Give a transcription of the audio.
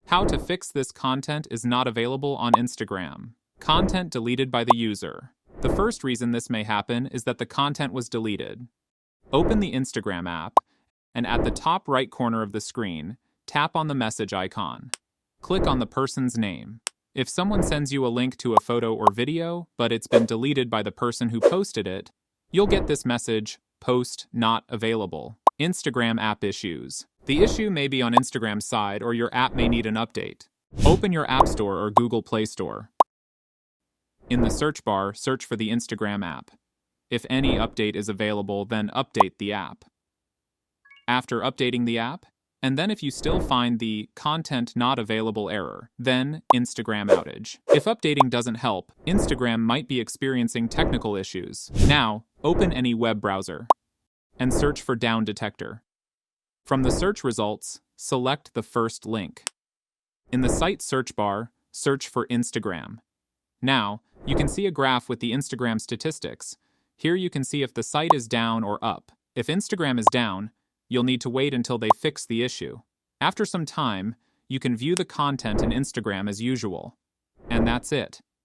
How to fix this content is not available on Instagram. Content deleted by the user. The first reason this may happen is that the content was deleted. Open the Instagram app, and at the top right corner of the screen, tap on the message icon. Click on the person's name. If someone sends you a link to a photo or video, but it's been deleted by the person who posted it, you'll get this message, "Post not available." Instagram app issues. The issue may be on Instagram's side, or your app may need an update. Open your App Store or Google Play Store. In the search bar, search for the Instagram app. If any update is available, then update the app. After updating the app, and then if you still find the content not available error, then Instagram outage. If updating doesn't help, Instagram might be experiencing technical issues. Now, open any web browser and search for down detector. From the search results, select the first link. In the site search bar, search for Instagram. Now, you can see a graph with the Instagram statistics. Here you can see if the site is down or up. If Instagram is down, you'll need to wait until they fix the issue. After some time, you can view the content in Instagram as usual. And that's it.